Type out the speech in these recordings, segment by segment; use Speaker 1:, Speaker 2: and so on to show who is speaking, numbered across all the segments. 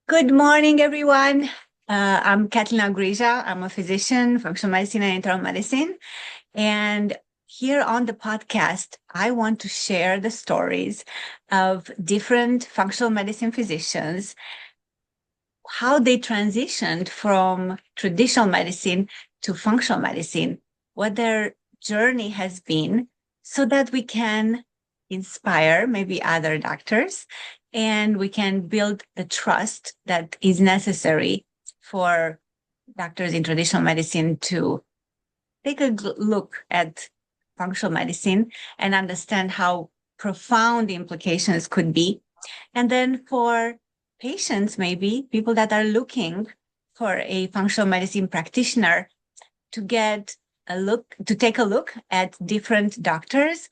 Speaker 1: Good morning, everyone. I'm Catalina Grija. I'm a physician, functional medicine and internal medicine. And here on the podcast, I want to share the stories of different functional medicine physicians, how they transitioned from traditional medicine to functional medicine, what their journey has been, so that we can inspire maybe other doctors and we can build the trust that is necessary for doctors in traditional medicine to take a look at functional medicine and understand how profound the implications could be. And then for patients, maybe people that are looking for a functional medicine practitioner to take a look at different doctors,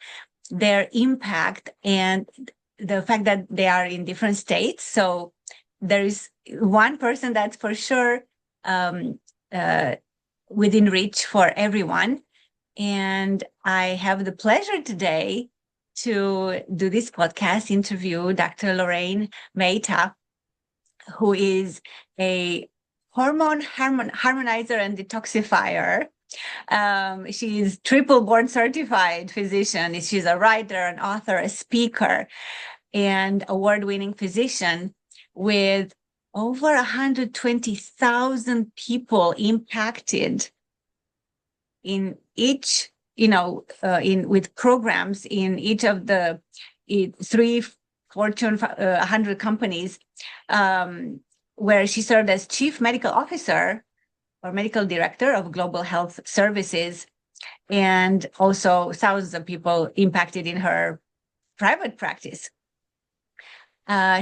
Speaker 1: their impact, and the fact that they are in different states. So there is one person that's for sure um, uh, within reach for everyone. And I have the pleasure today to do this podcast interview, Dr. Lorraine Maita, who is a hormone harmonizer and detoxifier. She's triple board certified physician. She's a writer, an author, a speaker, and award-winning physician with over 120,000 people impacted in each, in with programs in each of the three Fortune 100 companies, where she served as chief medical officer or medical director of global health services, and also thousands of people impacted in her private practice.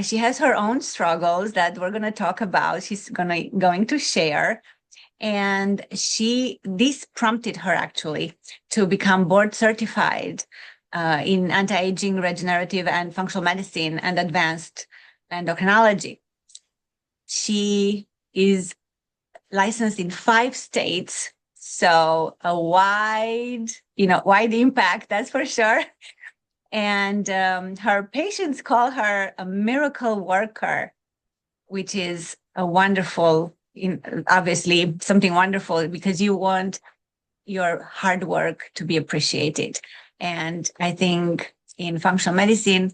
Speaker 1: She has her own struggles that we're going to talk about. She's going to share. And this prompted her actually to become board certified in anti-aging, regenerative, and functional medicine and advanced endocrinology. She is licensed in 5 states, so a wide impact, that's for sure. And her patients call her a miracle worker, which is a wonderful, obviously something wonderful, because you want your hard work to be appreciated. And I think in functional medicine,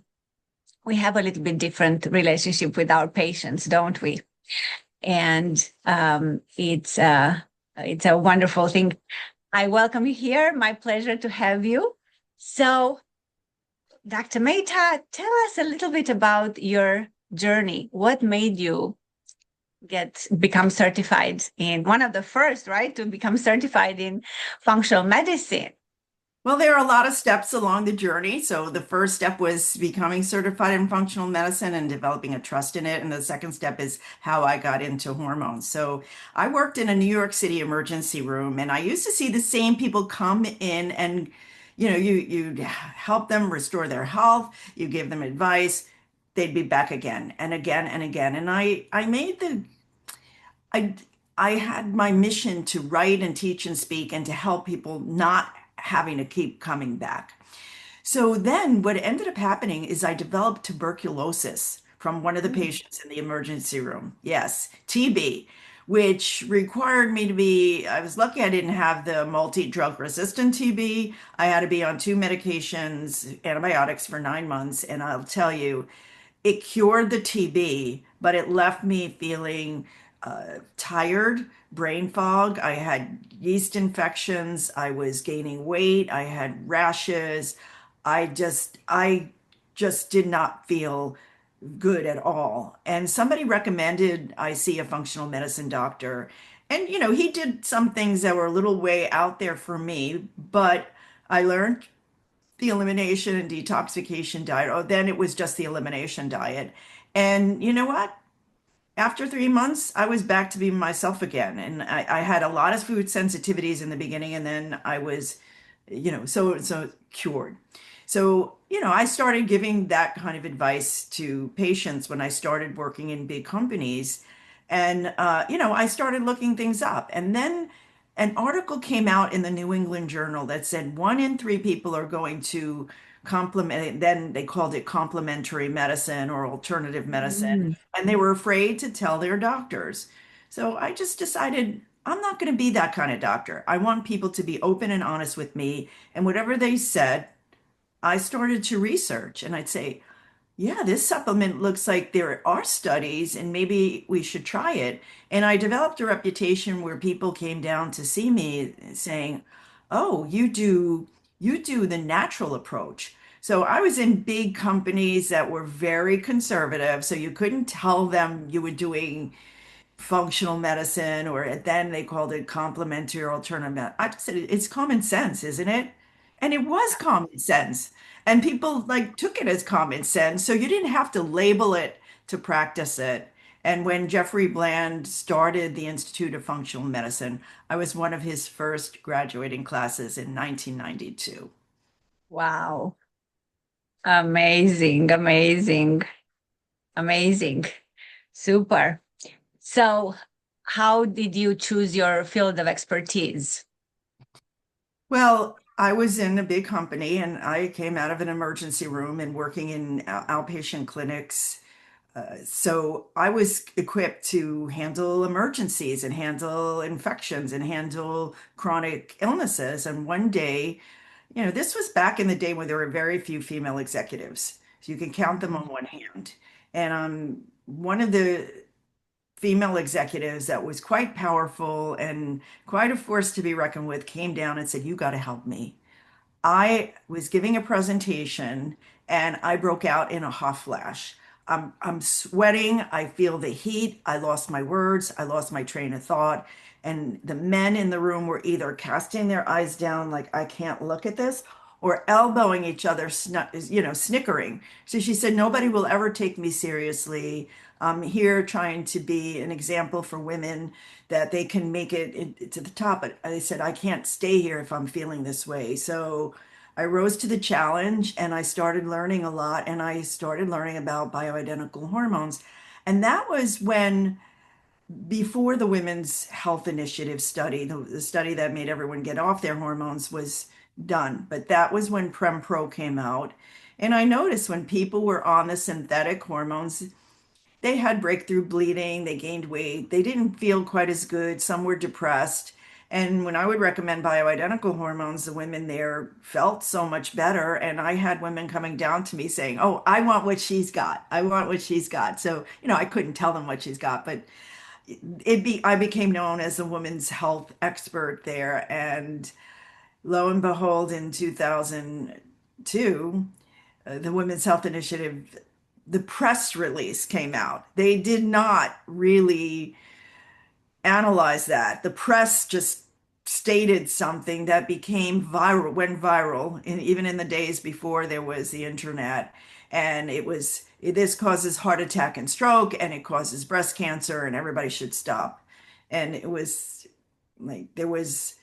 Speaker 1: we have a little bit different relationship with our patients, don't we? And it's a wonderful thing. I welcome you here. My pleasure to have you. So, Dr. Maita, tell us a little bit about your journey. What made you become certified in one of the first, right, to become certified in functional medicine?
Speaker 2: Well, there are a lot of steps along the journey. So the first step was becoming certified in functional medicine and developing a trust in it. And the second step is how I got into hormones. So I worked in a New York City emergency room, and I used to see the same people come in and, you help them restore their health, you give them advice, they'd be back again and again and again. And I made the I I had my mission to write and teach and speak and to help people not having to keep coming back. So then what ended up happening is I developed tuberculosis from one of the
Speaker 1: Mm.
Speaker 2: patients in the emergency room. Yes, TB, which required me to be, I was lucky I didn't have the multi-drug resistant TB. I had to be on 2 medications, antibiotics for 9 months. And I'll tell you, it cured the TB, but it left me feeling tired, brain fog. I had yeast infections. I was gaining weight. I had rashes. I just did not feel good at all. And somebody recommended I see a functional medicine doctor. And, he did some things that were a little way out there for me, but I learned the elimination and detoxification diet. Oh, then it was just the elimination diet. And you know what? After 3 months, I was back to being myself again. And I had a lot of food sensitivities in the beginning, and then I was, so cured. So, I started giving that kind of advice to patients when I started working in big companies. And, I started looking things up. And then an article came out in the New England Journal that said 1 in 3 people are going to complement, then they called it complementary medicine or alternative medicine,
Speaker 1: Mm.
Speaker 2: and they were afraid to tell their doctors. So I just decided I'm not going to be that kind of doctor. I want people to be open and honest with me, and whatever they said, I started to research and I'd say, yeah, this supplement looks like there are studies and maybe we should try it. And I developed a reputation where people came down to see me saying, "Oh, you do the natural approach." So I was in big companies that were very conservative, so you couldn't tell them you were doing functional medicine, or then they called it complementary or alternative I just said it's common sense, isn't it? And it was common sense. And people like took it as common sense. So you didn't have to label it to practice it. And when Jeffrey Bland started the Institute of Functional Medicine, I was one of his first graduating classes in 1992.
Speaker 1: Wow. Amazing, amazing, amazing. Super. So, how did you choose your field of expertise?
Speaker 2: Well, I was in a big company and I came out of an emergency room and working in outpatient clinics. So I was equipped to handle emergencies and handle infections and handle chronic illnesses. And one day, this was back in the day when there were very few female executives. So you can count them on one hand. And one of the female executives that was quite powerful and quite a force to be reckoned with came down and said, "You got to help me." I was giving a presentation and I broke out in a hot flash. I'm sweating. I feel the heat. I lost my words. I lost my train of thought. And the men in the room were either casting their eyes down, like, I can't look at this, or elbowing each other, snickering. So she said, "Nobody will ever take me seriously. I'm here trying to be an example for women that they can make it to the top." But I said, "I can't stay here if I'm feeling this way." So I rose to the challenge and I started learning a lot and I started learning about bioidentical hormones. And that was when, before the Women's Health Initiative study, the study that made everyone get off their hormones was done. But that was when PremPro came out. And I noticed when people were on the synthetic hormones, they had breakthrough bleeding, they gained weight, they didn't feel quite as good, some were depressed. And when I would recommend bioidentical hormones, the women there felt so much better. And I had women coming down to me saying, "Oh, I want what she's got. I want what she's got." So, I couldn't tell them what she's got, but I became known as a women's health expert there. And lo and behold, in 2002, the Women's Health Initiative, the press release came out. They did not really analyze that. The press just stated something that became viral, went viral, even in the days before there was the internet. And this causes heart attack and stroke, and it causes breast cancer, and everybody should stop. And it was like there was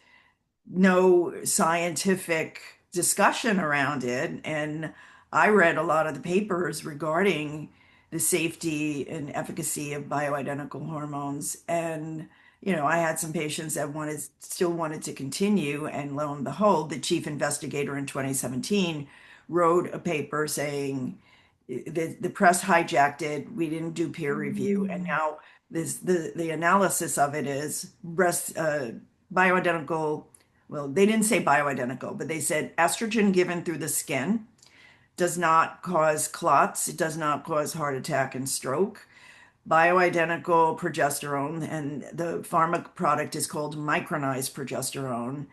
Speaker 2: no scientific discussion around it. And I read a lot of the papers regarding the safety and efficacy of bioidentical hormones. And, I had some patients that still wanted to continue. And lo and behold, the chief investigator in 2017 wrote a paper saying the press hijacked it. We didn't do peer review. And
Speaker 1: Mm.
Speaker 2: now the analysis of it is bioidentical. Well, they didn't say bioidentical, but they said estrogen given through the skin does not cause clots. It does not cause heart attack and stroke. Bioidentical progesterone, and the pharma product is called micronized progesterone,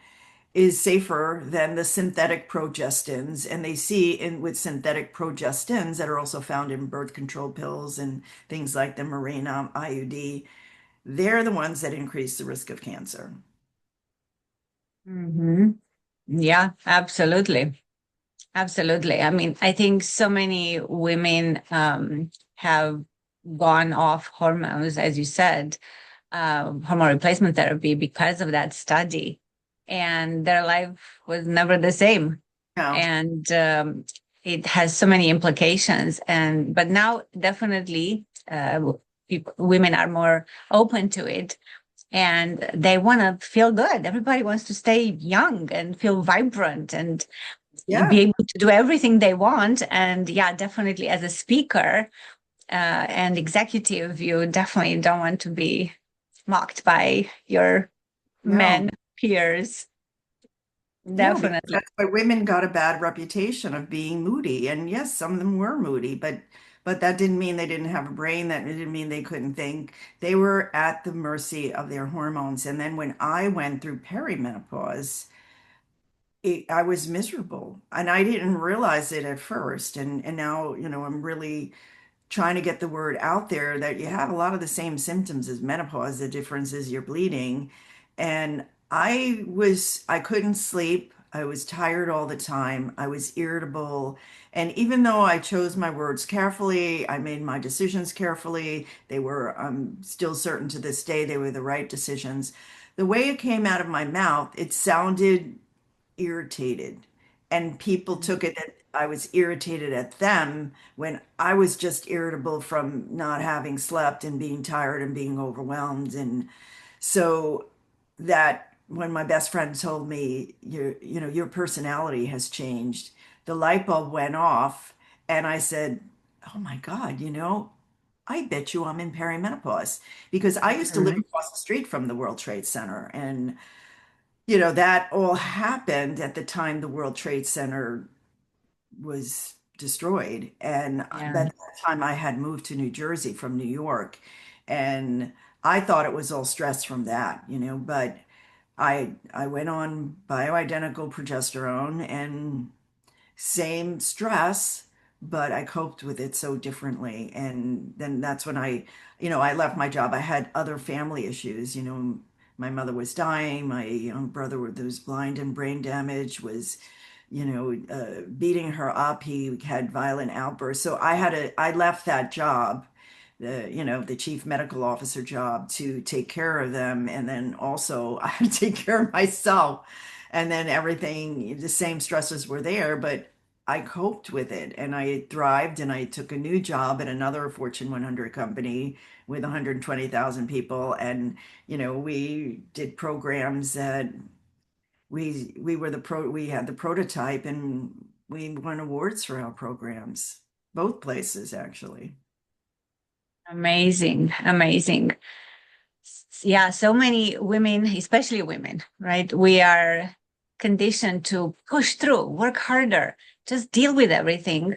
Speaker 2: is safer than the synthetic progestins. And they see with synthetic progestins that are also found in birth control pills and things like the Mirena IUD, they're the ones that increase the risk of cancer.
Speaker 1: Hmm. Yeah, absolutely. Absolutely. I mean, I think so many women have gone off hormones, as you said, hormone replacement therapy because of that study, and their life was never the same.
Speaker 2: Now,
Speaker 1: And it has so many implications. And but now, definitely, women are more open to it, and they want to feel good. Everybody wants to stay young and feel vibrant, and be
Speaker 2: Yeah.
Speaker 1: able to do everything they want. And yeah, definitely as a speaker and executive, you definitely don't want to be mocked by your men
Speaker 2: No.
Speaker 1: peers.
Speaker 2: No, because
Speaker 1: Definitely.
Speaker 2: that's why women got a bad reputation of being moody. And yes, some of them were moody, but that didn't mean they didn't have a brain. That didn't mean they couldn't think. They were at the mercy of their hormones. And then when I went through perimenopause, I was miserable, and I didn't realize it at first. And now, I'm really trying to get the word out there that you have a lot of the same symptoms as menopause. The difference is you're bleeding. And I couldn't sleep. I was tired all the time. I was irritable. And even though I chose my words carefully, I made my decisions carefully, I'm still certain to this day they were the right decisions. The way it came out of my mouth, it sounded irritated. And people took it that I was irritated at them when I was just irritable from not having slept and being tired and being overwhelmed. And so that when my best friend told me your personality has changed, the light bulb went off and I said, "Oh my God, I bet you I'm in perimenopause," because I used to live
Speaker 1: Mhm.
Speaker 2: across the street from the World Trade Center. And that all happened at the time the World Trade Center was destroyed. And at
Speaker 1: Yeah.
Speaker 2: that time, I had moved to New Jersey from New York. And I thought it was all stress from that, but I went on bioidentical progesterone and same stress, but I coped with it so differently. And then that's when I left my job. I had other family issues. My mother was dying. My young brother was blind and brain damage was, beating her up. He had violent outbursts. So I left that job, the chief medical officer job, to take care of them. And then also I had to take care of myself. And then everything, the same stresses were there, but I coped with it and I thrived, and I took a new job at another Fortune 100 company with 120,000 people. And, we did programs that we had the prototype, and we won awards for our programs, both places actually.
Speaker 1: Amazing. Amazing. Yeah, so many women, especially women, right? We are conditioned to push through, work harder, just deal with everything.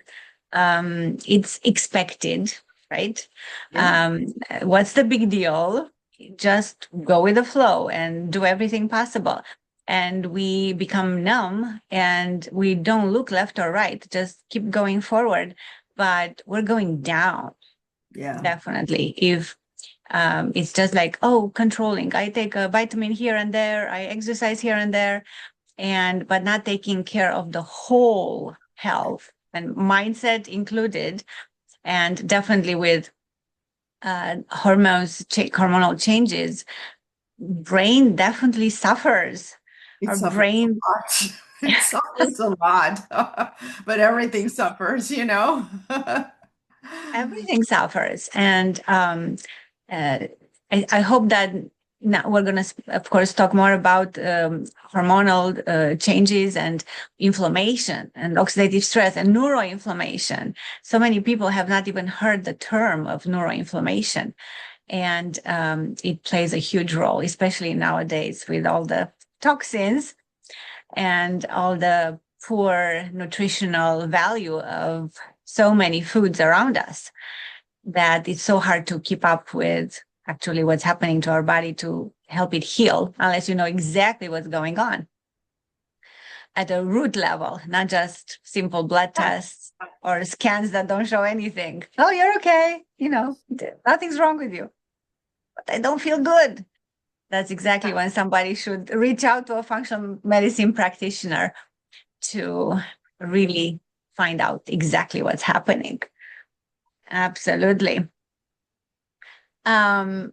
Speaker 1: It's expected, right?
Speaker 2: Yeah.
Speaker 1: What's the big deal? Just go with the flow and do everything possible. And we become numb and we don't look left or right, just keep going forward. But we're going down,
Speaker 2: Yeah.
Speaker 1: definitely. If it's just like, oh, controlling. I take a vitamin here and there. I exercise here and there, and but not taking care of the whole health and mindset included. And definitely with hormonal changes, brain definitely suffers.
Speaker 2: It
Speaker 1: Our
Speaker 2: suffers
Speaker 1: brain,
Speaker 2: a lot. It suffers a lot, but everything suffers.
Speaker 1: everything suffers. And uh, I hope that now we're going to, of course, talk more about hormonal changes and inflammation and oxidative stress and neuroinflammation. So many people have not even heard the term of neuroinflammation. And it plays a huge role, especially nowadays with all the toxins and all the poor nutritional value of so many foods around us, that it's so hard to keep up with actually what's happening to our body to help it heal unless you know exactly what's going on at a root level, not just simple blood tests or scans that don't show anything. Oh, you're okay. Nothing's wrong with you, but I don't feel good. That's exactly when somebody should reach out to a functional medicine practitioner to really find out exactly what's happening. Absolutely. Um,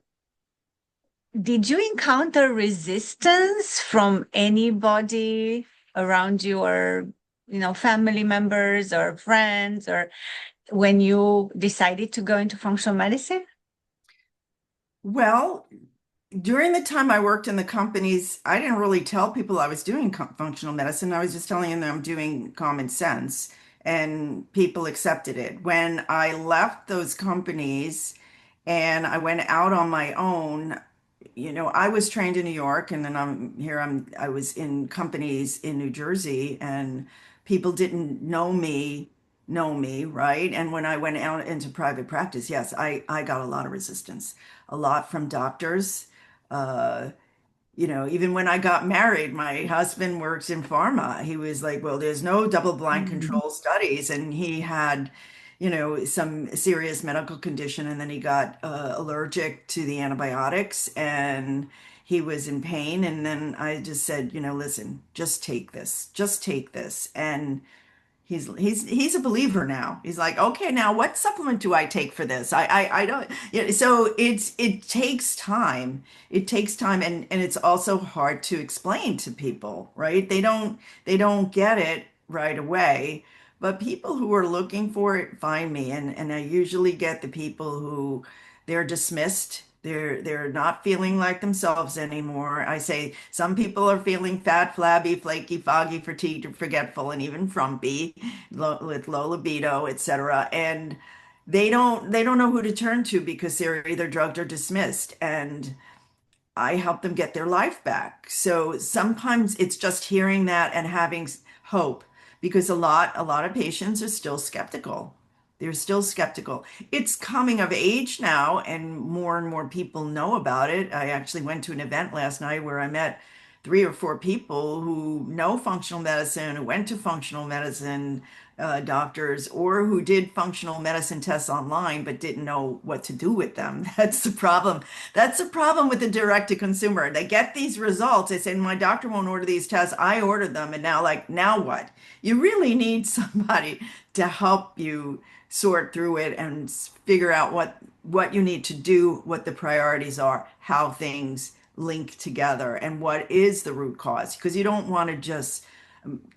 Speaker 1: Did you encounter resistance from anybody around you, or family members or friends, or when you decided to go into functional medicine?
Speaker 2: Well, During the time I worked in the companies, I didn't really tell people I was doing functional medicine. I was just telling them I'm doing common sense, and people accepted it. When I left those companies and I went out on my own, I was trained in New York, and then I was in companies in New Jersey, and people didn't know me, right? And when I went out into private practice, yes, I got a lot of resistance, a lot from doctors. Uh, even when I got married, my husband works in pharma. He was like, well, there's no double-blind
Speaker 1: Mhm.
Speaker 2: control studies. And he had, some serious medical condition. And then he got allergic to the antibiotics and he was in pain. And then I just said, listen, just take this, just take this. And he's a believer now. He's like, okay, now what supplement do I take for this? I don't. So it takes time. It takes time, and it's also hard to explain to people, right? They don't get it right away. But people who are looking for it find me, and I usually get the people who they're dismissed. They're not feeling like themselves anymore. I say some people are feeling fat, flabby, flaky, foggy, fatigued, forgetful, and even frumpy, with low libido, etc. And they don't know who to turn to because they're either drugged or dismissed. And I help them get their life back. So sometimes it's just hearing that and having hope because a lot of patients are still skeptical. They're still skeptical. It's coming of age now, and more people know about it. I actually went to an event last night where I met 3 or 4 people who know functional medicine, who went to functional medicine doctors, or who did functional medicine tests online but didn't know what to do with them. That's the problem. That's the problem with the direct to consumer. They get these results. They say, my doctor won't order these tests. I ordered them. And now, like, now what? You really need somebody to help you sort through it and figure out what you need to do, what the priorities are, how things link together, and what is the root cause. Because you don't want to just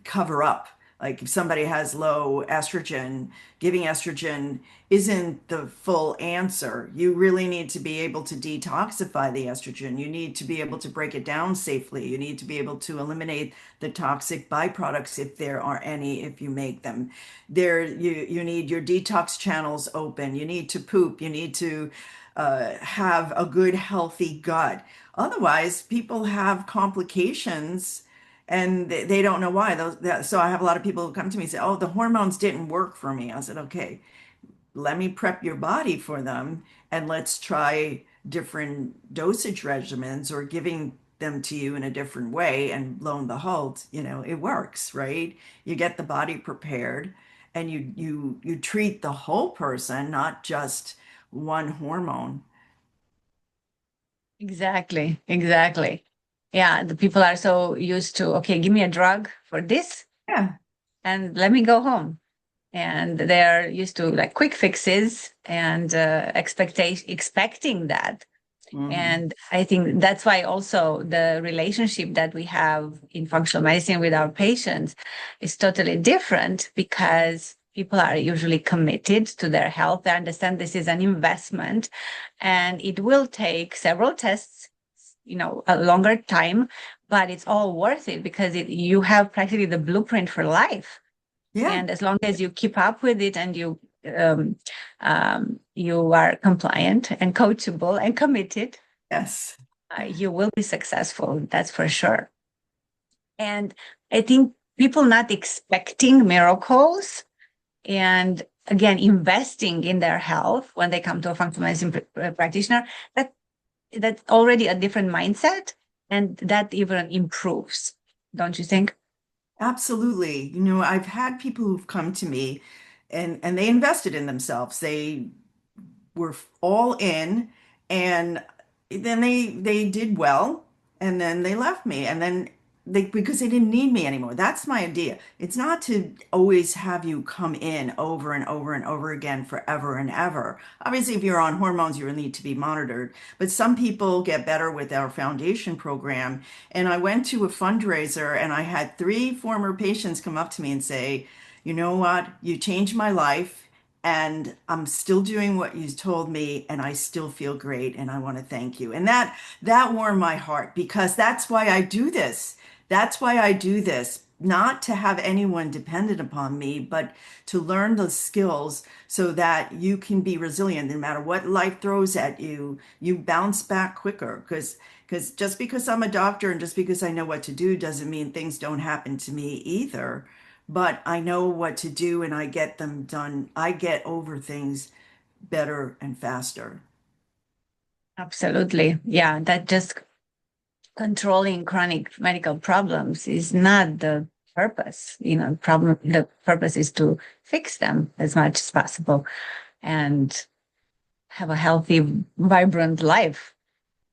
Speaker 2: cover up. Like if somebody has low estrogen, giving estrogen isn't the full answer. You really need to be able to detoxify the estrogen. You need to be able to break it down safely. You need to be able to eliminate the toxic byproducts if there are any, if you make them. You need your detox channels open. You need to poop. You need to have a good, healthy gut. Otherwise, people have complications and they don't know why. So I have a lot of people who come to me and say, "Oh, the hormones didn't work for me." I said, "Okay, let me prep your body for them and let's try different dosage regimens or giving them to you in a different way." And lo and behold, it works, right? You get the body prepared and you treat the whole person, not just one hormone.
Speaker 1: Exactly, exactly. Yeah, the people are so used to, okay, give me a drug for this
Speaker 2: Yeah.
Speaker 1: and let me go home. And they're used to like quick fixes and expecting that.
Speaker 2: Hmm.
Speaker 1: And I think that's why also the relationship that we have in functional medicine with our patients is totally different because people are usually committed to their health. They understand this is an investment and it will take several tests, a longer time, but it's all worth it because you have practically the blueprint for life.
Speaker 2: Yeah.
Speaker 1: And as long as you keep up with it and um, you are compliant and coachable and committed,
Speaker 2: Yes.
Speaker 1: you will be successful. That's for sure. And I think people not expecting miracles and again investing in their health when they come to a functional medicine practitioner, that that's already a different mindset, and that even improves, don't you think?
Speaker 2: Absolutely. I've had people who've come to me and they invested in themselves. They were all in, and then they did well, and then they left me, and then they because they didn't need me anymore. That's my idea. It's not to always have you come in over and over and over again forever and ever. Obviously, if you're on hormones, you need to be monitored, but some people get better with our foundation program. And I went to a fundraiser and I had 3 former patients come up to me and say, you know what, you changed my life, and I'm still doing what you told me, and I still feel great, and I want to thank you. And that warmed my heart because that's why I do this. That's why I do this, not to have anyone dependent upon me, but to learn the skills so that you can be resilient no matter what life throws at you. You bounce back quicker because just because I'm a doctor and just because I know what to do doesn't mean things don't happen to me either. But I know what to do and I get them done. I get over things better and faster.
Speaker 1: Absolutely. Yeah, that just controlling chronic medical problems is not the purpose. The purpose is to fix them as much as possible and have a healthy, vibrant life.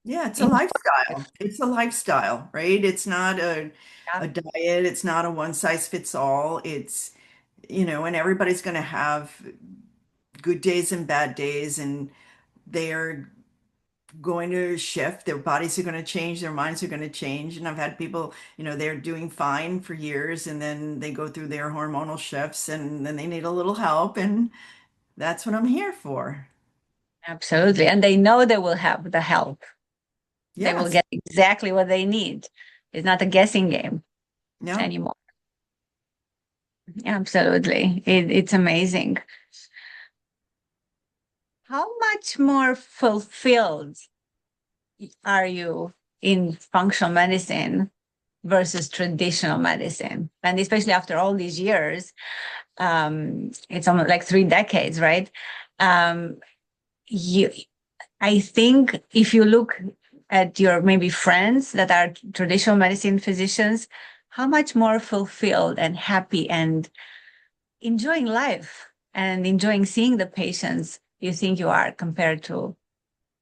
Speaker 2: Yeah, it's a
Speaker 1: In
Speaker 2: lifestyle. It's a lifestyle, right? It's not
Speaker 1: yeah,
Speaker 2: a diet. It's not a one size fits all. And everybody's going to have good days and bad days, and they're going to shift. Their bodies are going to change. Their minds are going to change. And I've had people, they're doing fine for years, and then they go through their hormonal shifts, and then they need a little help. And that's what I'm here for.
Speaker 1: absolutely. And they know they will have the help. They will
Speaker 2: Yes.
Speaker 1: get exactly what they need. It's not a guessing game
Speaker 2: Yeah.
Speaker 1: anymore. Absolutely. It's amazing. How much more fulfilled are you in functional medicine versus traditional medicine? And especially after all these years, it's almost like 3 decades, right? Um, you, I think if you look at your maybe friends that are traditional medicine physicians, how much more fulfilled and happy and enjoying life and enjoying seeing the patients you think you are compared to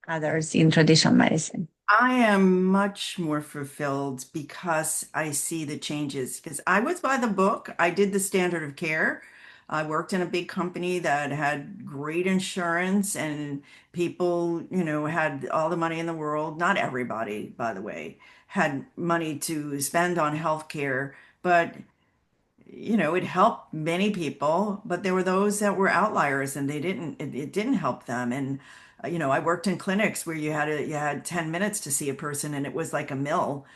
Speaker 1: others in traditional medicine.
Speaker 2: I am much more fulfilled because I see the changes. Because I was by the book, I did the standard of care. I worked in a big company that had great insurance and people, had all the money in the world. Not everybody, by the way, had money to spend on healthcare, but it helped many people, but there were those that were outliers and it didn't help them. And I worked in clinics where you had 10 minutes to see a person and it was like a mill.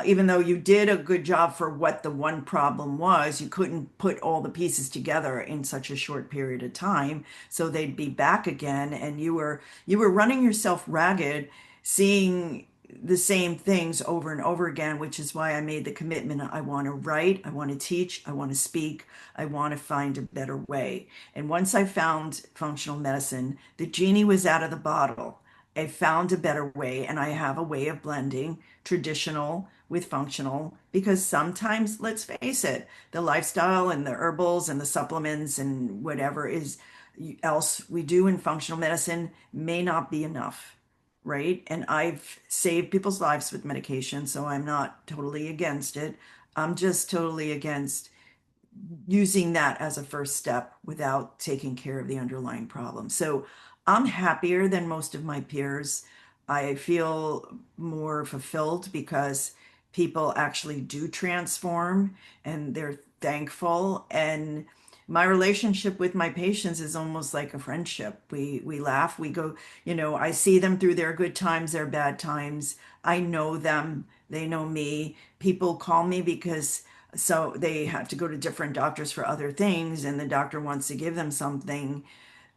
Speaker 2: Even though you did a good job for what the one problem was, you couldn't put all the pieces together in such a short period of time. So they'd be back again and you were running yourself ragged, seeing the same things over and over again, which is why I made the commitment. I want to write, I want to teach, I want to speak, I want to find a better way. And once I found functional medicine, the genie was out of the bottle. I found a better way, and I have a way of blending traditional with functional because sometimes, let's face it, the lifestyle and the herbals and the supplements and whatever is else we do in functional medicine may not be enough, right? And I've saved people's lives with medication, so I'm not totally against it. I'm just totally against using that as a first step without taking care of the underlying problem. So I'm happier than most of my peers. I feel more fulfilled because people actually do transform and they're thankful. And my relationship with my patients is almost like a friendship. We laugh, we go, I see them through their good times, their bad times. I know them, they know me. People call me because so they have to go to different doctors for other things, and the doctor wants to give them something.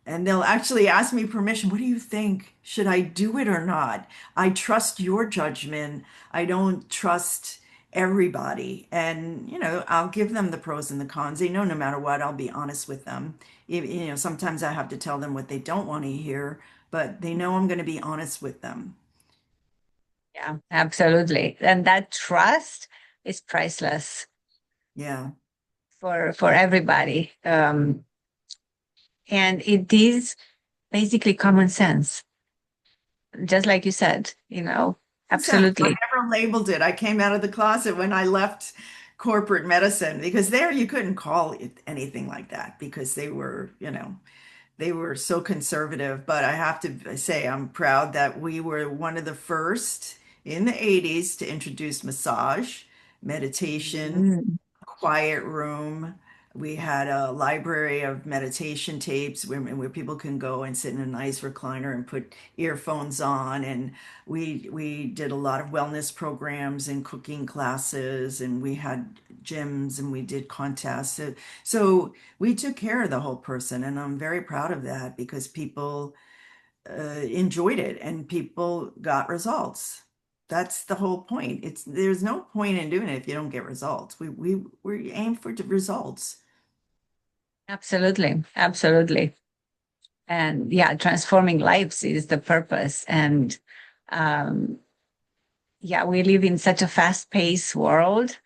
Speaker 2: And they'll actually ask me permission. What do you think? Should I do it or not? I trust your judgment. I don't trust everybody. And, I'll give them the pros and the cons. They know no matter what, I'll be honest with them. Sometimes I have to tell them what they don't want to hear, but they know I'm going to be honest with them.
Speaker 1: Yeah, absolutely. And that trust is priceless
Speaker 2: Yeah.
Speaker 1: for everybody. And it is basically common sense, just like you said,
Speaker 2: Sense. I
Speaker 1: absolutely.
Speaker 2: never labeled it. I came out of the closet when I left corporate medicine because there you couldn't call it anything like that because they were so conservative. But I have to say, I'm proud that we were one of the first in the 80s to introduce massage, meditation,
Speaker 1: Mm.
Speaker 2: quiet room, We had a library of meditation tapes where people can go and sit in a nice recliner and put earphones on. And we did a lot of wellness programs and cooking classes, and we had gyms and we did contests. So we took care of the whole person, and I'm very proud of that because people enjoyed it and people got results. That's the whole point. There's no point in doing it if you don't get results. We aim for the results.
Speaker 1: Absolutely. Absolutely. And yeah, transforming lives is the purpose. And um, yeah, we live in such a fast-paced world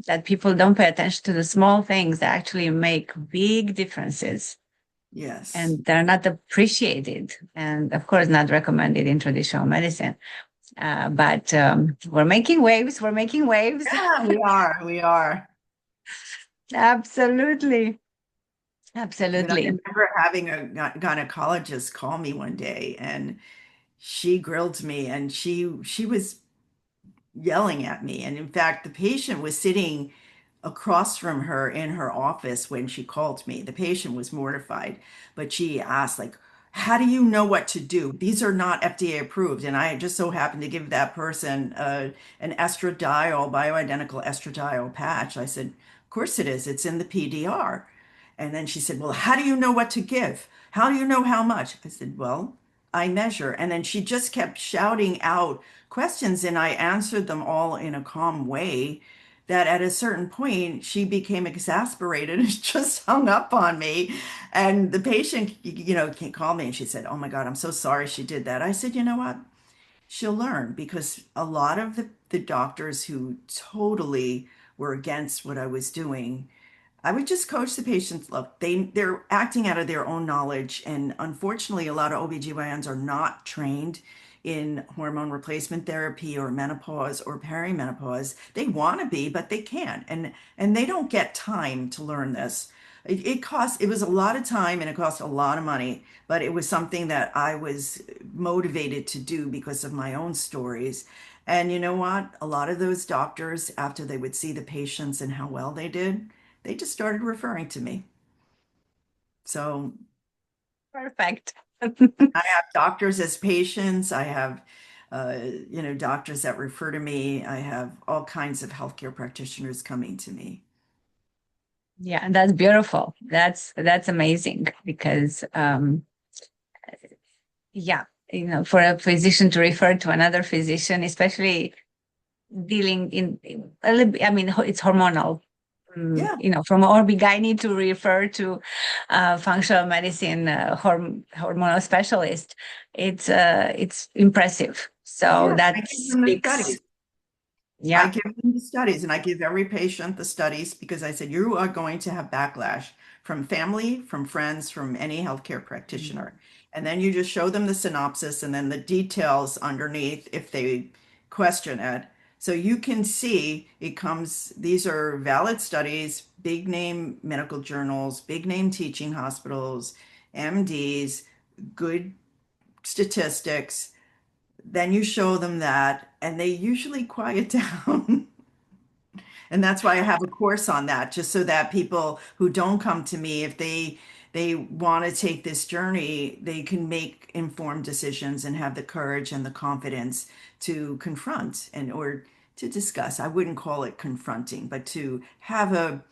Speaker 1: that people don't pay attention to the small things that actually make big differences.
Speaker 2: Yes.
Speaker 1: And they're not appreciated. And of course, not recommended in traditional medicine. But we're making waves. We're making waves.
Speaker 2: Yeah, we are. We are.
Speaker 1: Absolutely.
Speaker 2: But I
Speaker 1: Absolutely.
Speaker 2: remember having a gynecologist call me one day and she grilled me and she was yelling at me. And in fact, the patient was sitting across from her in her office when she called me. The patient was mortified, but she asked, like, how do you know what to do? These are not FDA approved. And I just so happened to give that person an estradiol, bioidentical estradiol patch. I said, of course it is. It's in the PDR. And then she said, well, how do you know what to give? How do you know how much? I said, well, I measure. And then she just kept shouting out questions, and I answered them all in a calm way. That at a certain point, she became exasperated and just hung up on me. And the patient, called me and she said, oh my God, I'm so sorry she did that. I said, you know what? She'll learn because a lot of the doctors who totally were against what I was doing, I would just coach the patients. Look, they're acting out of their own knowledge. And unfortunately, a lot of OBGYNs are not trained in hormone replacement therapy or menopause or perimenopause. They want to be, but they can't. And they don't get time to learn this. It was a lot of time and it cost a lot of money, but it was something that I was motivated to do because of my own stories. And you know what? A lot of those doctors, after they would see the patients and how well they did, they just started referring to me. So
Speaker 1: Perfect.
Speaker 2: I have doctors as patients. I have, doctors that refer to me. I have all kinds of healthcare practitioners coming to me.
Speaker 1: Yeah, and that's beautiful. That's amazing because yeah, for a physician to refer to another physician, especially dealing in a little bit, I mean, it's hormonal.
Speaker 2: Yeah,
Speaker 1: From OB/GYN to refer to functional medicine hormonal specialist, it's impressive. So
Speaker 2: yeah.
Speaker 1: that
Speaker 2: I give them the
Speaker 1: speaks,
Speaker 2: studies. I
Speaker 1: yeah.
Speaker 2: give them the studies and I give every patient the studies because I said, you are going to have backlash from family, from friends, from any healthcare practitioner. And then you just show them the synopsis and then the details underneath if they question it. So you can see these are valid studies, big name medical journals, big name teaching hospitals, MDs, good statistics. Then you show them that and they usually quiet down. And that's why I have a course on that, just so that people who don't come to me, if they want to take this journey, they can make informed decisions and have the courage and the confidence to confront and or to discuss. I wouldn't call it confronting, but to have a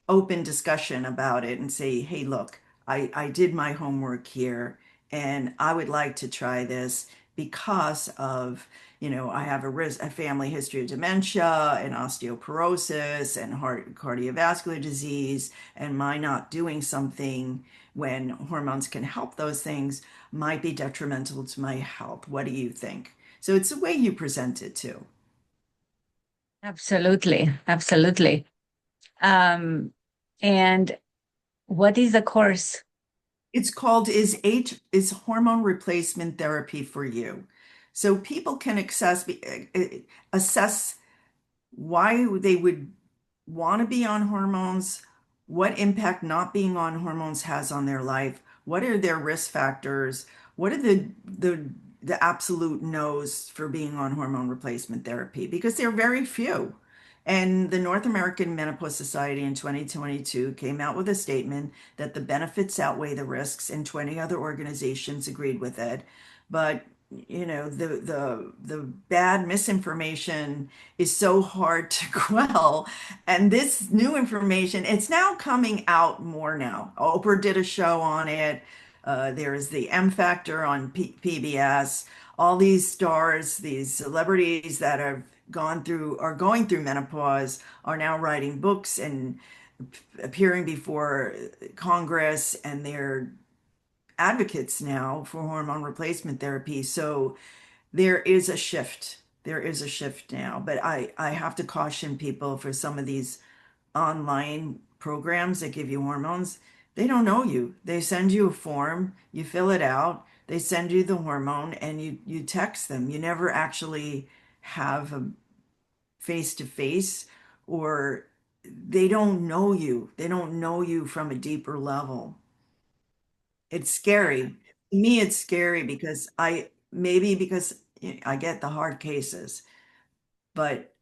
Speaker 2: open discussion about it and say, hey, look, I did my homework here and I would like to try this because of, I have a family history of dementia and osteoporosis and heart cardiovascular disease, and my not doing something when hormones can help those things might be detrimental to my health. What do you think? So it's the way you present it too.
Speaker 1: Absolutely, absolutely. Um, and what is the course?
Speaker 2: It's called is hormone replacement therapy for you? So people can assess why they would want to be on hormones, what impact not being on hormones has on their life, what are their risk factors, what are the absolute no's for being on hormone replacement therapy because they're very few. And the North American Menopause Society in 2022 came out with a statement that the benefits outweigh the risks, and 20 other organizations agreed with it. But the bad misinformation is so hard to quell. And this new information, it's now coming out more now. Oprah did a show on it. There's the M Factor on PBS. All these stars, these celebrities that are going through menopause are now writing books and appearing before Congress, and they're advocates now for hormone replacement therapy. So there is a shift. There is a shift now, but I have to caution people for some of these online programs that give you hormones. They don't know you. They send you a form, you fill it out, they send you the hormone, and you text them. You never actually have a face to face, or they don't know you. They don't know you from a deeper level. It's scary. To me, it's scary because maybe because I get the hard cases, but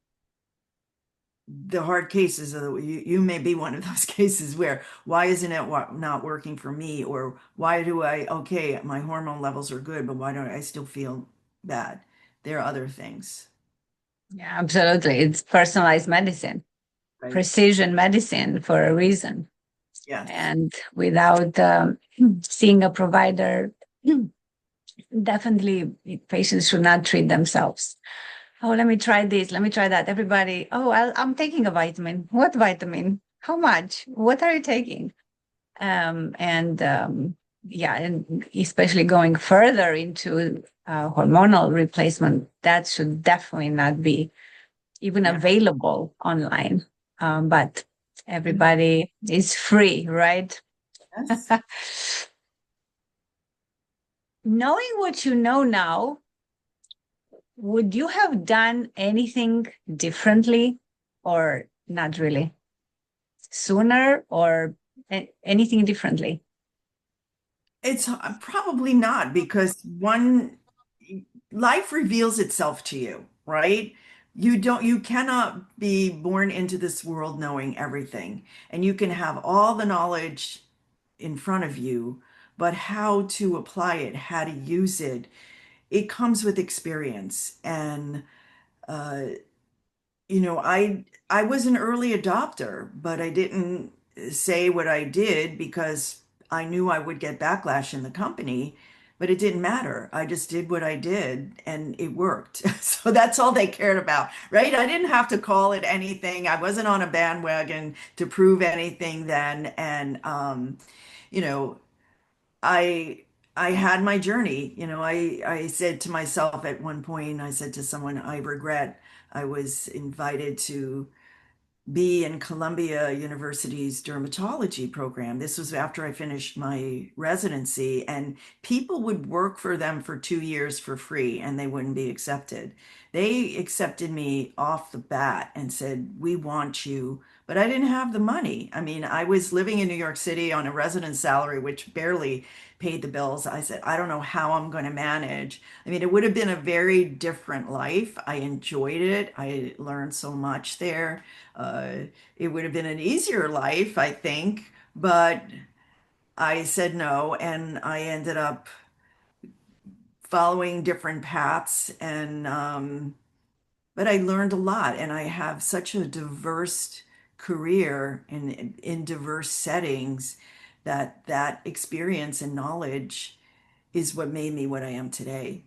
Speaker 2: the hard cases are you may be one of those cases where why isn't it not working for me, or why do okay, my hormone levels are good, but why don't I still feel bad? There are other things,
Speaker 1: Yeah, absolutely. It's personalized medicine,
Speaker 2: right?
Speaker 1: precision medicine for a reason.
Speaker 2: Yes.
Speaker 1: And without seeing a provider, definitely patients should not treat themselves. Oh, let me try this. Let me try that. Everybody, oh, I'm taking a vitamin. What vitamin? How much? What are you taking? And yeah, and especially going further into hormonal replacement, that should definitely not be even
Speaker 2: Yeah.
Speaker 1: available online. But everybody is free, right?
Speaker 2: Yes.
Speaker 1: Knowing what you know now, would you have done anything differently or not really? Sooner or anything differently?
Speaker 2: It's probably not, because one, life reveals itself to you, right? You cannot be born into this world knowing everything. And you can have all the knowledge in front of you, but how to apply it, how to use it, it comes with experience. And uh, I was an early adopter, but I didn't say what I did because I knew I would get backlash in the company, but it didn't matter. I just did what I did and it worked. So that's all they cared about, right? I didn't have to call it anything. I wasn't on a bandwagon to prove anything then. And you know, I had my journey. I said to myself at one point, I said to someone, I regret I was invited to be in Columbia University's dermatology program. This was after I finished my residency, and people would work for them for 2 years for free and they wouldn't be accepted. They accepted me off the bat and said, "We want you." But I didn't have the money. I mean, I was living in New York City on a residence salary, which barely paid the bills. I said, I don't know how I'm going to manage. I mean, it would have been a very different life. I enjoyed it. I learned so much there. Uh, it would have been an easier life, I think, but I said no, and I ended up following different paths, and but I learned a lot, and I have such a diverse career in diverse settings that that experience and knowledge is what made me what I am today.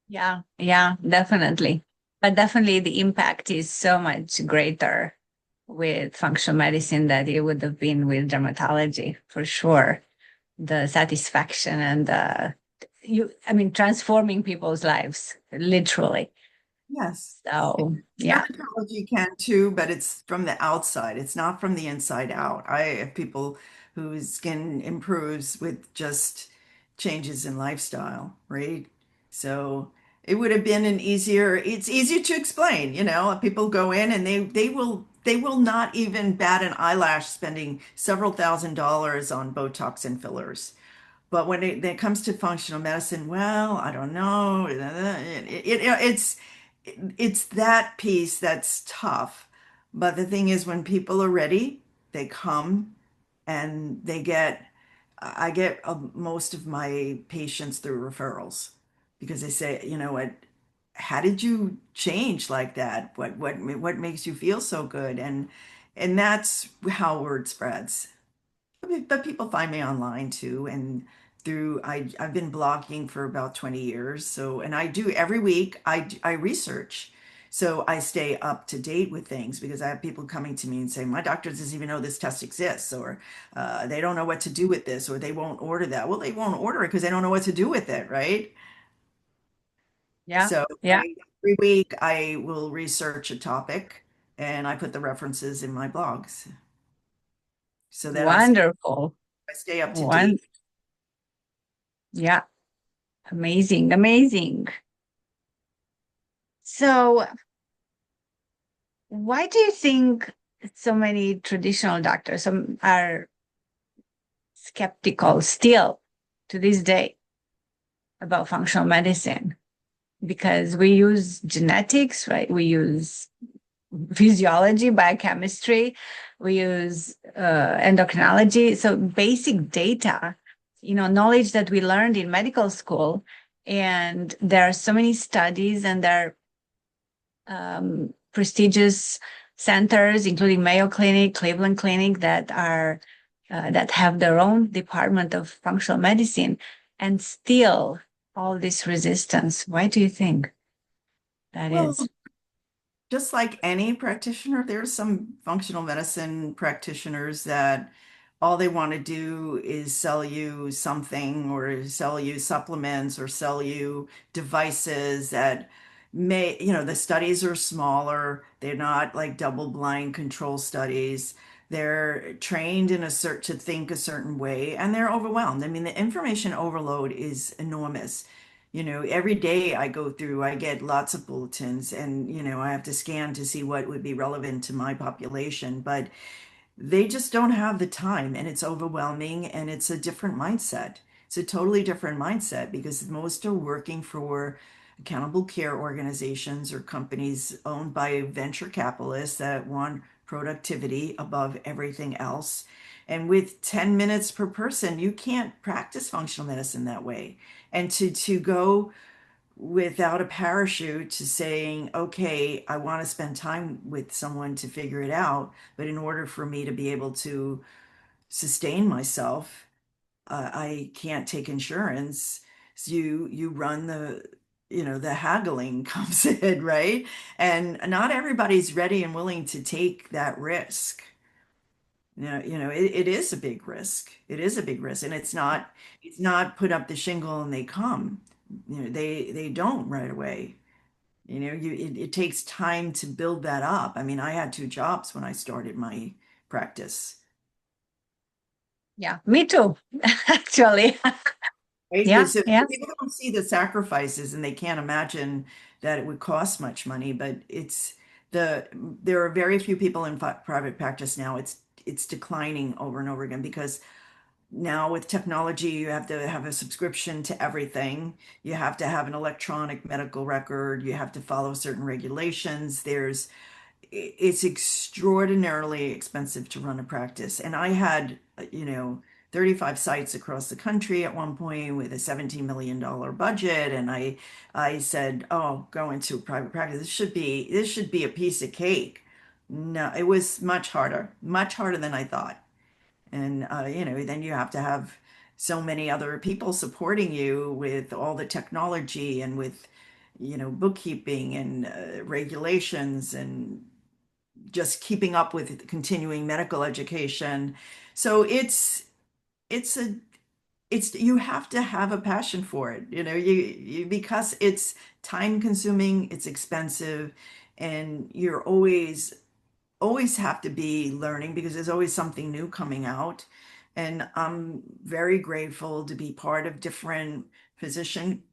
Speaker 1: Yeah, yeah, definitely. But definitely the impact is so much greater with functional medicine that it would have been with dermatology for sure. The satisfaction and I mean, transforming people's lives, literally.
Speaker 2: Yes.
Speaker 1: So, yeah.
Speaker 2: Dermatology can too, but it's from the outside. It's not from the inside out. I have people whose skin improves with just changes in lifestyle, right? So it would have been it's easier to explain, People go in and they will not even bat an eyelash spending several $1,000s on Botox and fillers. But when it comes to functional medicine, well, I don't know. It's it's that piece that's tough. But the thing is, when people are ready, they come and I get most of my patients through referrals because they say, you know what, how did you change like that? What makes you feel so good? And that's how word spreads. But people find me online too, and I've been blogging for about 20 years. So, and I do every week, I research. So I stay up to date with things because I have people coming to me and saying, my doctor doesn't even know this test exists, or they don't know what to do with this, or they won't order that. Well, they won't order it because they don't know what to do with it, right?
Speaker 1: Yeah.
Speaker 2: So
Speaker 1: Yeah.
Speaker 2: every week I will research a topic and I put the references in my blogs so that
Speaker 1: Wonderful.
Speaker 2: I stay up to date.
Speaker 1: One. Yeah. Amazing. Amazing. So, why do you think so many traditional doctors are skeptical still to this day about functional medicine? Because we use genetics, right? We use physiology, biochemistry, we use endocrinology. So basic data, knowledge that we learned in medical school. And there are so many studies, and there are prestigious centers, including Mayo Clinic, Cleveland Clinic, that have their own department of functional medicine, and still all this resistance. Why do you think that is?
Speaker 2: Well, just like any practitioner, there's some functional medicine practitioners that all they want to do is sell you something or sell you supplements or sell you devices that the studies are smaller. They're not like double blind control studies. They're trained in a to think a certain way and they're overwhelmed. I mean, the information overload is enormous. Every day I go through, I get lots of bulletins and, I have to scan to see what would be relevant to my population, but they just don't have the time and it's overwhelming and it's a different mindset. It's a totally different mindset because most are working for accountable care organizations or companies owned by venture capitalists that want productivity above everything else. And with 10 minutes per person, you can't practice functional medicine that way. And to go without a parachute to saying, okay, I want to spend time with someone to figure it out, but in order for me to be able to sustain myself, I can't take insurance. So you run the haggling comes in, right? And not everybody's ready and willing to take that risk. It is a big risk. It is a big risk, and it's not put up the shingle and they come. They don't right away. It takes time to build that up. I mean, I had two jobs when I started my practice,
Speaker 1: Yeah, me too, actually.
Speaker 2: right?
Speaker 1: Yeah,
Speaker 2: So
Speaker 1: yeah,
Speaker 2: people don't see the sacrifices and they can't imagine that it would cost much money, but there are very few people in private practice now. It's declining over and over again because now with technology, you have to have a subscription to everything. You have to have an electronic medical record. You have to follow certain regulations. It's extraordinarily expensive to run a practice. And I had, 35 sites across the country at one point with a $17 million budget. And I said, oh, go into private practice. This should be a piece of cake. No, it was much harder than I thought. And then you have to have so many other people supporting you with all the technology and with bookkeeping and regulations and just keeping up with continuing medical education. So it's a it's you have to have a passion for it. You because it's time consuming, it's expensive, and you're always have to be learning because there's always something new coming out. And I'm very grateful to be part of different physician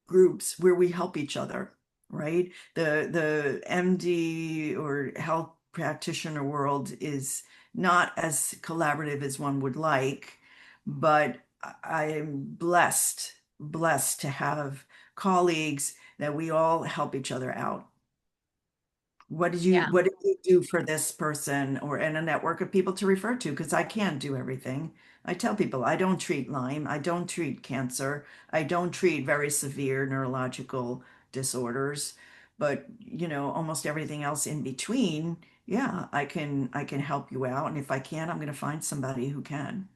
Speaker 2: groups where we help each other, right? The MD or health practitioner world is not as collaborative as one would like, but I am blessed to have colleagues that we all help each other out.
Speaker 1: Yeah.
Speaker 2: what did you do for this person, or in a network of people to refer to? Because I can't do everything. I tell people I don't treat Lyme, I don't treat cancer, I don't treat very severe neurological disorders, but almost everything else in between, yeah, I can help you out. And if I can, I'm going to find somebody who can.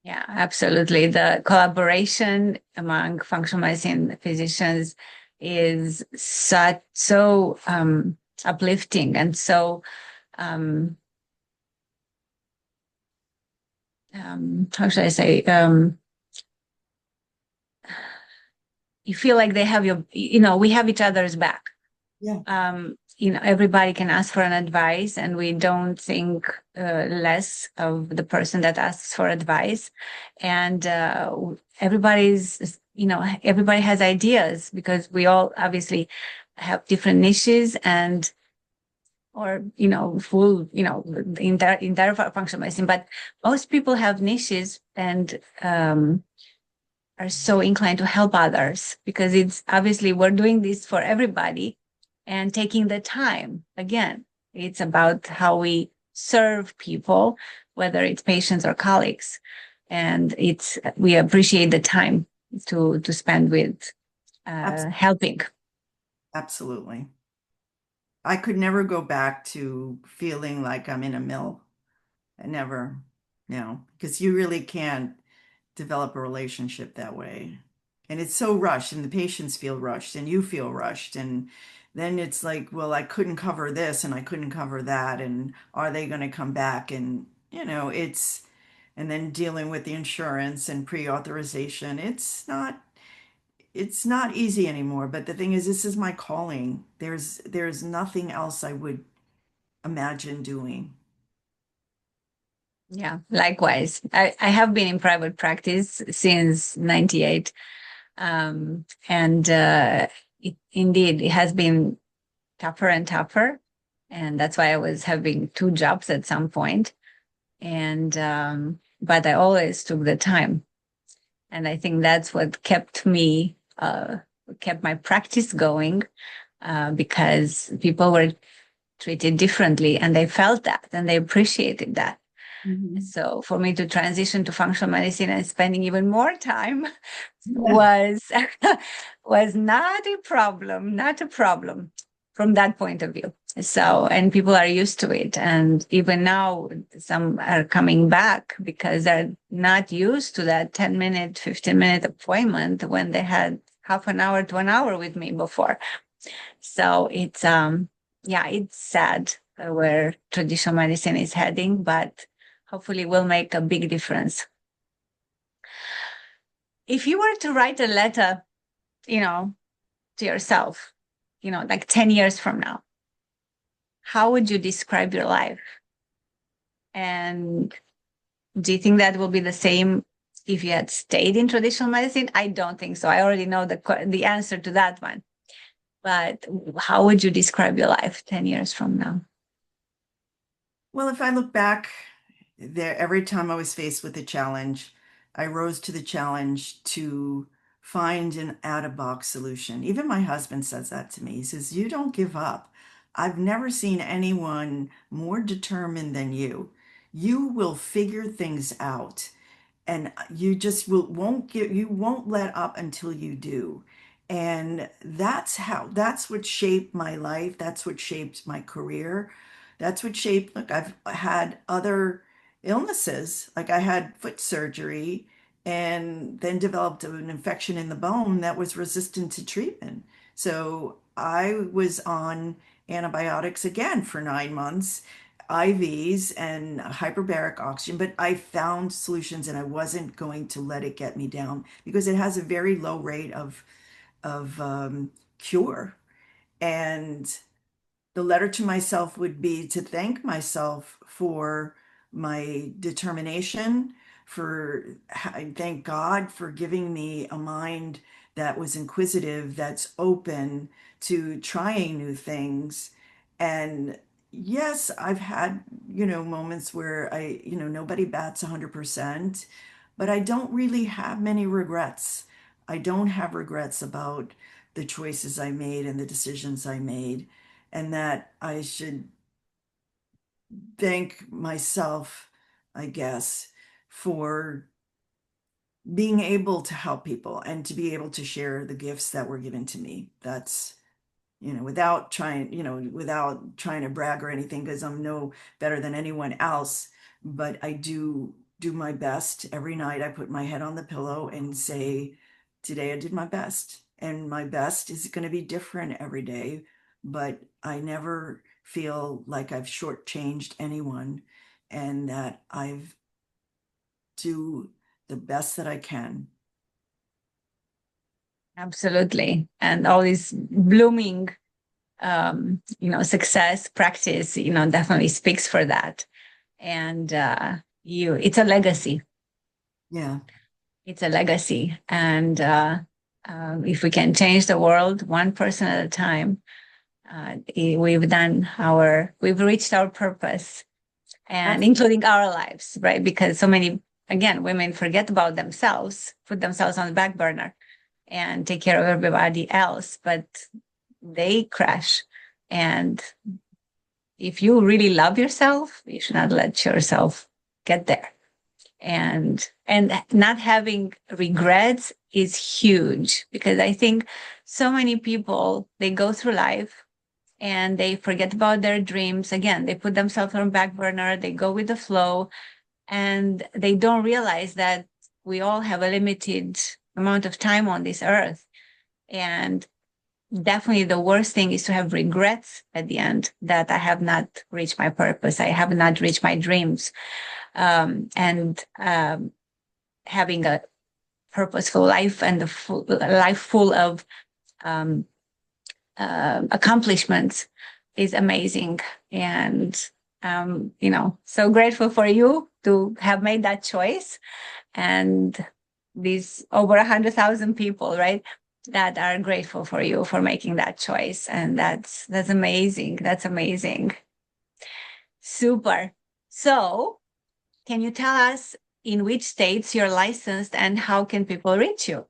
Speaker 1: Yeah, absolutely. The collaboration among functional medicine physicians is so uplifting and so um, how should I say? You feel like they have we have each other's back.
Speaker 2: Yeah,
Speaker 1: Everybody can ask for an advice, and we don't think less of the person that asks for advice. And everybody has ideas because we all obviously have different niches and or full entire functional medicine, but most people have niches and are so inclined to help others because it's obviously we're doing this for everybody and taking the time. Again, it's about how we serve people, whether it's patients or colleagues. And we appreciate the time to spend with
Speaker 2: abs-
Speaker 1: helping.
Speaker 2: absolutely. I could never go back to feeling like I'm in a mill. I never, because you really can't develop a relationship that way. And it's so rushed, and the patients feel rushed, and you feel rushed. And then it's like, well, I couldn't cover this and I couldn't cover that. And are they going to come back? And, and then dealing with the insurance and pre-authorization, it's not easy anymore. But the thing is, this is my calling. There's nothing else I would imagine doing.
Speaker 1: Yeah, likewise. I have been in private practice since 98. And indeed, it has been tougher and tougher. And that's why I was having two jobs at some point. And, but I always took the time. And I think that's what kept my practice going, because people were treated differently and they felt that and they appreciated that.
Speaker 2: Mhm.
Speaker 1: So for me to transition to functional medicine and spending even more time was was not a problem from that point of view. So, and people are used to it. And even now, some are coming back because they're not used to that 10-minute, 15-minute appointment when they had half an hour to an hour with me before. So yeah, it's sad where traditional medicine is heading, but hopefully will make a big difference. If you were to write a letter, you know, to yourself, like 10 years from now, how would you describe your life? And do you think that will be the same if you had stayed in traditional medicine? I don't think so. I already know the answer to that one. But how would you describe your life 10 years from now?
Speaker 2: Well, if I look back there, every time I was faced with a challenge, I rose to the challenge to find an out-of-box solution. Even my husband says that to me. He says, "You don't give up. I've never seen anyone more determined than you. You will figure things out." And you just you won't let up until you do. And that's what shaped my life. That's what shaped my career. That's what shaped, look, I've had other illnesses. Like I had foot surgery and then developed an infection in the bone that was resistant to treatment. So I was on antibiotics again for 9 months, IVs and hyperbaric oxygen, but I found solutions and I wasn't going to let it get me down because it has a very low rate of cure. And the letter to myself would be to thank myself for my determination, thank God for giving me a mind that was inquisitive, that's open to trying new things. And yes, I've had, moments where nobody bats 100%, but I don't really have many regrets. I don't have regrets about the choices I made and the decisions I made. and that I should thank myself, I guess, for being able to help people and to be able to share the gifts that were given to me. That's, without trying to brag or anything, because I'm no better than anyone else, but I do my best every night. I put my head on the pillow and say, today I did my best. And my best is going to be different every day, but I never feel like I've shortchanged anyone and that I've do the best that I can.
Speaker 1: Absolutely. And all this blooming, success practice, definitely speaks for that. And it's a legacy.
Speaker 2: Yeah.
Speaker 1: It's a legacy. And if we can change the world one person at a time, we've reached our purpose, and
Speaker 2: Absolutely.
Speaker 1: including our lives, right? Because so many, again, women forget about themselves, put themselves on the back burner and take care of everybody else, but they crash. And if you really love yourself, you should not let yourself get there. And not having regrets is huge, because I think so many people, they go through life and they forget about their dreams. Again, they put themselves on back burner, they go with the flow, and they don't realize that we all have a limited amount of time on this earth. And definitely the worst thing is to have regrets at the end that I have not reached my purpose, I have not reached my dreams. And having a purposeful life and life full of um, accomplishments is amazing. And so grateful for you to have made that choice, and these over 100,000 people, right, that are grateful for you for making that choice. And that's amazing. That's amazing. Super. So can you tell us in which states you're licensed and how can people reach you?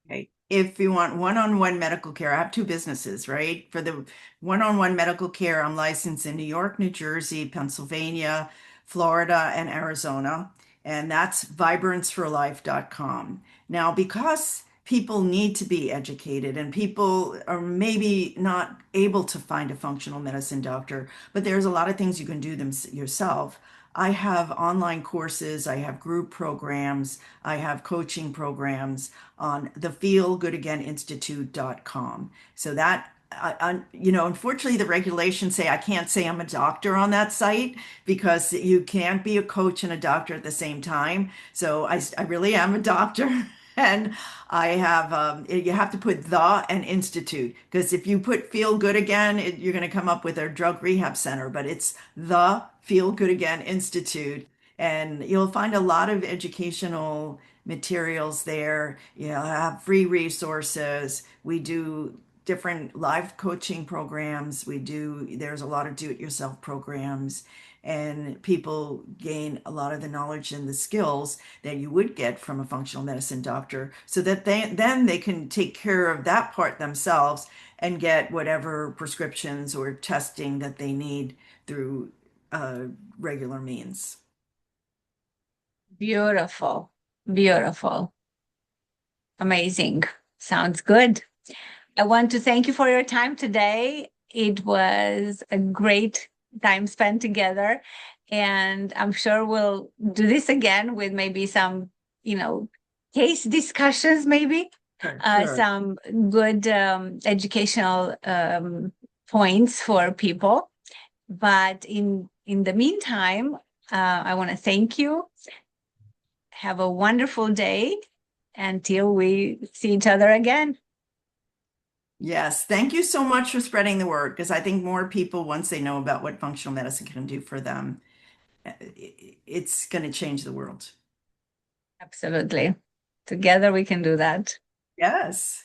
Speaker 2: Okay. If you want one-on-one medical care, I have two businesses, right? For the one-on-one medical care, I'm licensed in New York, New Jersey, Pennsylvania, Florida, and Arizona. And that's vibranceforlife.com. Now, because people need to be educated and people are maybe not able to find a functional medicine doctor, but there's a lot of things you can do them yourself. I have online courses, I have group programs, I have coaching programs on the feelgoodagaininstitute.com. So that unfortunately, the regulations say I can't say I'm a doctor on that site because you can't be a coach and a doctor at the same time. So I really am a doctor. And I have, you have to put the and institute, because if you put feel good again, you're going to come up with a drug rehab center, but it's the Feel Good Again Institute. And you'll find a lot of educational materials there. I have free resources. We do different live coaching programs. There's a lot of do-it-yourself programs, and people gain a lot of the knowledge and the skills that you would get from a functional medicine doctor, so that then they can take care of that part themselves and get whatever prescriptions or testing that they need through regular means.
Speaker 1: Beautiful. Beautiful. Amazing. Sounds good. I want to thank you for your time today. It was a great time spent together. And I'm sure we'll do this again with maybe some, case discussions, maybe
Speaker 2: Sure.
Speaker 1: some good educational points for people. But in the meantime, I want to thank you. Have a wonderful day until we see each other again.
Speaker 2: Yes, thank you so much for spreading the word, because I think more people, once they know about what functional medicine can do for them, it's going to change the world.
Speaker 1: Absolutely. Together we can do that.
Speaker 2: Yes.